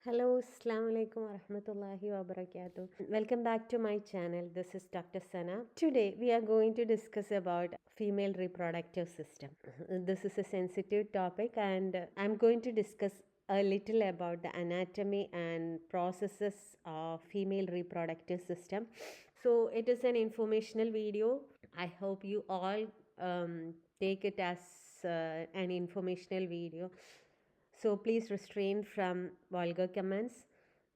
Hello, Assalamu alaikum wa rahmatullahi wa barakatuh. Welcome back to my channel. This is Dr. Sana. Today we are going to discuss about female reproductive system. This is a sensitive topic and I'm going to discuss a little about the anatomy and processes of female reproductive system. So it is an informational video. I hope you all take it as an informational video, so please restrain from vulgar comments.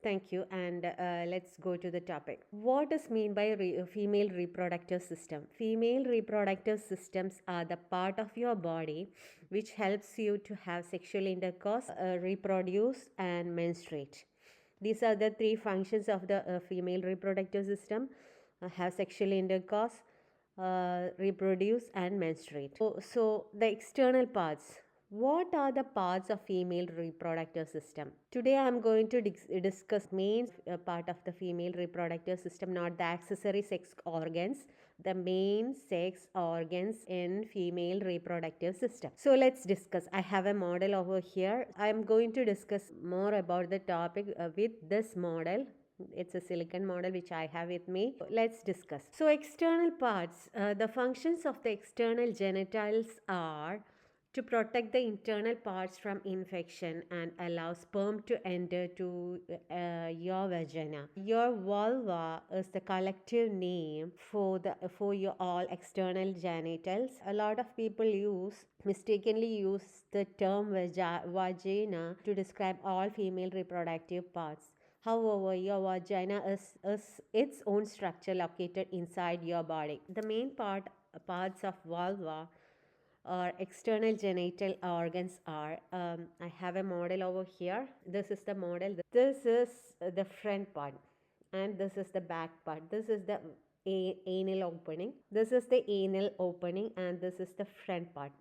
Thank you. And let's go to the topic. What is mean by female reproductive system? Female reproductive systems are the part of your body which helps you to have sexual intercourse, reproduce, and menstruate. These are the three functions of the female reproductive system: have sexual intercourse, reproduce, and menstruate. So the external parts. What are the parts of female reproductive system? Today I am going to discuss main part of the female reproductive system, not the accessory sex organs, the main sex organs in female reproductive system. So let's discuss. I have a model over here. I am going to discuss more about the topic with this model. It's a silicon model which I have with me. Let's discuss. So external parts, the functions of the external genitals are to protect the internal parts from infection and allow sperm to enter to your vagina. Your vulva is the collective name for your all external genitals. A lot of people mistakenly use the term vagina to describe all female reproductive parts. However, your vagina is its own structure located inside your body. The main parts of vulva or external genital organs are, I have a model over here. This is the model. This is the front part and this is the back part. This is the anal opening. This is the anal opening and this is the front part.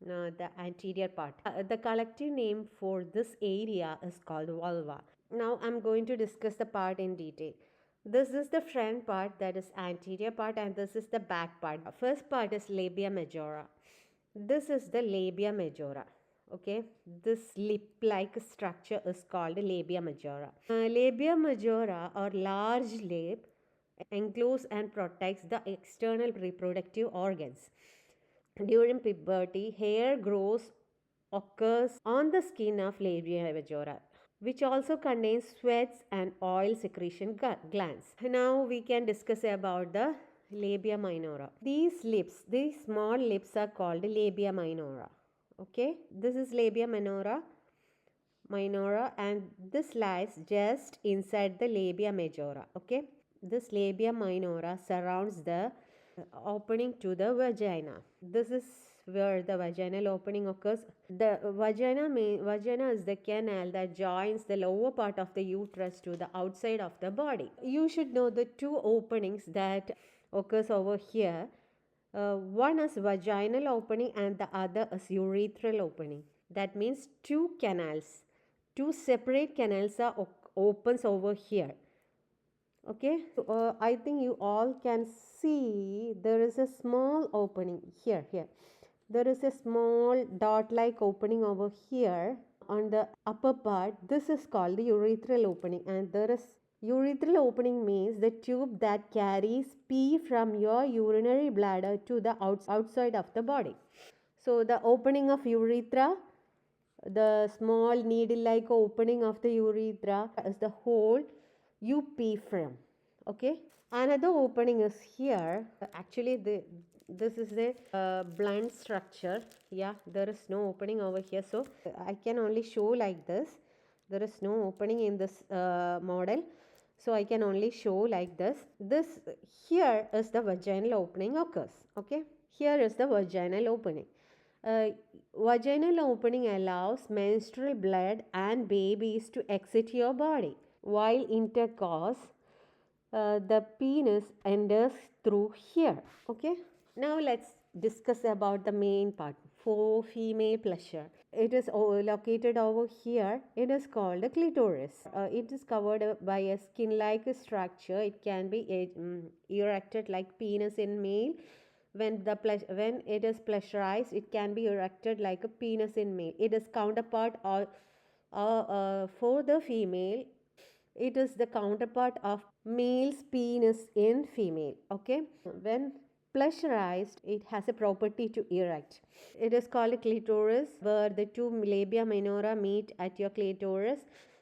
The anterior part. The collective name for this area is called vulva. Now I'm going to discuss the part in detail. This is the front part, that is anterior part, and this is the back part. First part is labia majora. This is the labia majora. Okay, this lip-like structure is called labia majora. Labia majora or large lip encloses and protects the external reproductive organs. During puberty, hair occurs on the skin of labia majora, which also contains sweats and oil secretion glands. Now we can discuss about the labia minora. These small lips are called labia minora. Okay, this is labia minora, and this lies just inside the labia majora. Okay, this labia minora surrounds the opening to the vagina. This is where the vaginal opening occurs. The vagina is the canal that joins the lower part of the uterus to the outside of the body. You should know the two openings that occurs over here. One is vaginal opening and the other is urethral opening. That means two separate canals are opens over here. Okay, so I think you all can see there is a small opening here. There is a small dot like opening over here on the upper part. This is called the urethral opening, and there is urethral opening means the tube that carries pee from your urinary bladder to the outside of the body. So the opening of urethra, the small needle like opening of the urethra, is the hole you pee from. Okay, another opening is here. Actually this is the blunt structure. Yeah, there is no opening over here, so I can only show like this. There is no opening in this model, so I can only show like this. This here is the vaginal opening occurs. Okay, here is the vaginal opening. Vaginal opening allows menstrual blood and babies to exit your body. While intercourse, the penis enters through here. Okay, now let's discuss about the main part for female pleasure. It is located over here. It is called the clitoris. It is covered by a skin-like structure. It can be erected like penis in male. When it is pleasurized, it can be erected like a penis in male. It is counterpart For the female, it is the counterpart of male's penis in female. Okay, when pressurized, it has a property to erect. It is called a clitoris, where the two labia minora meet at your clitoris.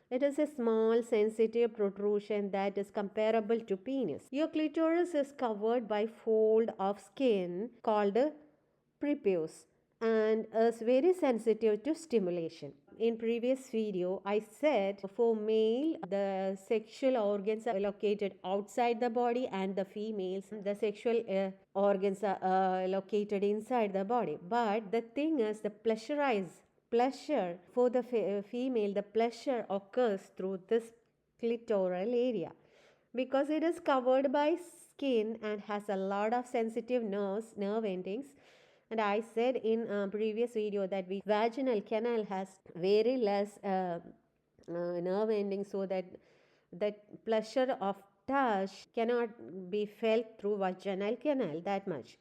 It is a small sensitive protrusion that is comparable to penis. Your clitoris is covered by fold of skin called a prepuce and is very sensitive to stimulation. In previous video, I said for male, the sexual organs are located outside the body, and the females, the sexual organs are located inside the body. But the thing is, the pleasure for the female, the pleasure occurs through this clitoral area because it is covered by skin and has a lot of sensitive nerve endings. And I said in a previous video that vaginal canal has very less nerve endings, so that pleasure of touch cannot be felt through vaginal canal that much.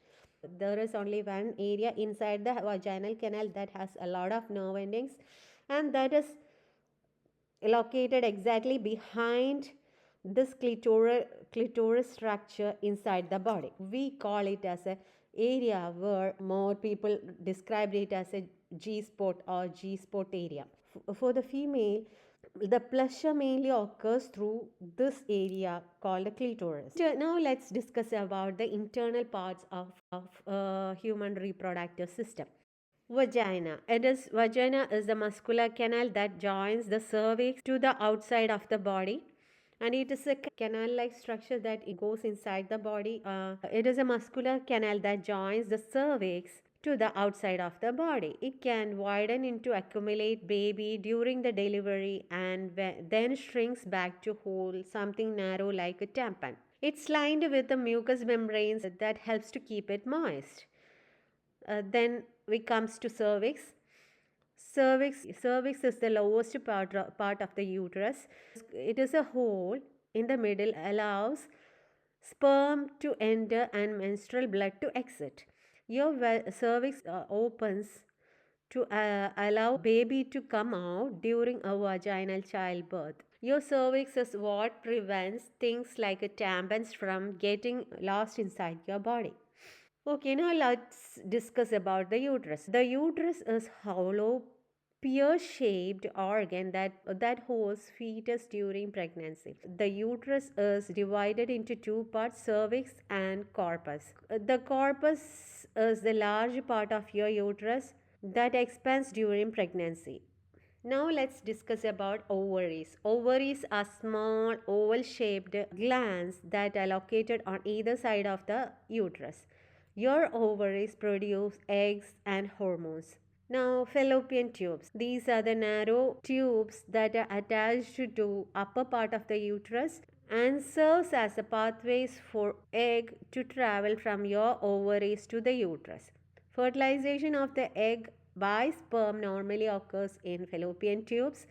There is only one area inside the vaginal canal that has a lot of nerve endings, and that is located exactly behind this clitoris structure inside the body. We call it as a area where more people described it as a G spot or G spot area. For the female, the pleasure mainly occurs through this area called the clitoris. So now let's discuss about the internal parts of human reproductive system. Vagina is the muscular canal that joins the cervix to the outside of the body, and it is a canal-like structure that it goes inside the body. It is a muscular canal that joins the cervix to the outside of the body. It can widen into accumulate baby during the delivery and then shrinks back to hold something narrow like a tampon. It's lined with the mucous membranes that helps to keep it moist. Then we comes to cervix. Cervix is the lowest part of the uterus. It is a hole in the middle, allows sperm to enter and menstrual blood to exit. Your cervix opens to allow baby to come out during a vaginal childbirth. Your cervix is what prevents things like tampons from getting lost inside your body. Okay, now let's discuss about the uterus. The uterus is hollow, pear-shaped organ that holds fetus during pregnancy. The uterus is divided into two parts, cervix and corpus. The corpus is the large part of your uterus that expands during pregnancy. Now let's discuss about ovaries. Ovaries are small oval-shaped glands that are located on either side of the uterus. Your ovaries produce eggs and hormones. Now, fallopian tubes. These are the narrow tubes that are attached to upper part of the uterus and serves as a pathways for egg to travel from your ovaries to the uterus. Fertilization of the egg by sperm normally occurs in fallopian tubes,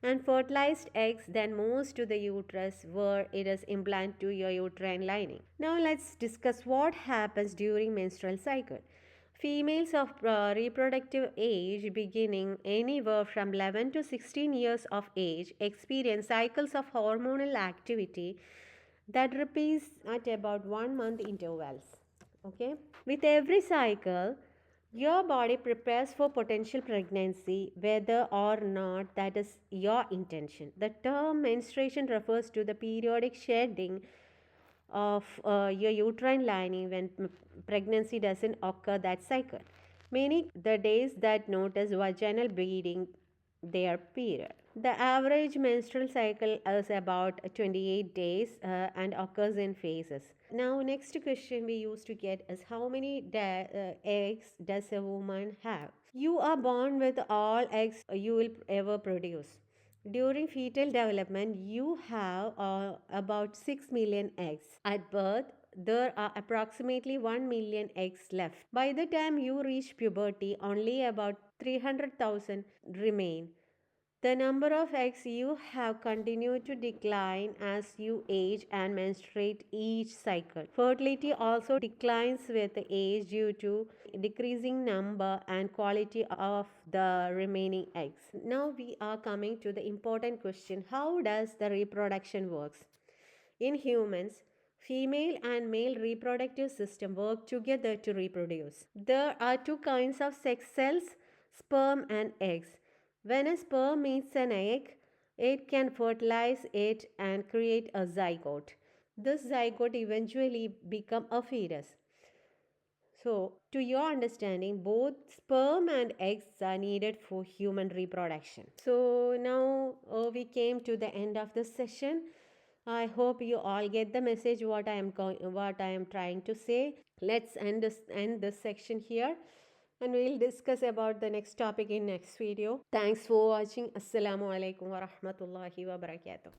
and fertilized eggs then moves to the uterus where it is implanted to your uterine lining. Now let's discuss what happens during menstrual cycle. Females of reproductive age beginning anywhere from 11 to 16 years of age experience cycles of hormonal activity that repeats at about 1 month intervals. Okay, with every cycle, your body prepares for potential pregnancy, whether or not that is your intention. The term menstruation refers to the periodic shedding of your uterine lining when pregnancy doesn't occur that cycle. Many the days that notice vaginal bleeding their period. The average menstrual cycle is about 28 days and occurs in phases. Now, next question we used to get is how many eggs does a woman have? You are born with all eggs you will ever produce. During fetal development, you have about 6 million eggs. At birth, there are approximately 1 million eggs left. By the time you reach puberty, only about 300,000 remain. The number of eggs you have continued to decline as you age and menstruate each cycle. Fertility also declines with age due to decreasing number and quality of the remaining eggs. Now we are coming to the important question: how does the reproduction works? In humans, female and male reproductive system work together to reproduce. There are two kinds of sex cells, sperm and eggs. When a sperm meets an egg, it can fertilize it and create a zygote. This zygote eventually become a fetus. So, to your understanding, both sperm and eggs are needed for human reproduction. So, now we came to the end of this session. I hope you all get the message what I am trying to say. Let's end this section here, and we'll discuss about the next topic in next video. Thanks for watching. Assalamu alaikum wa rahmatullahi wa barakatuh.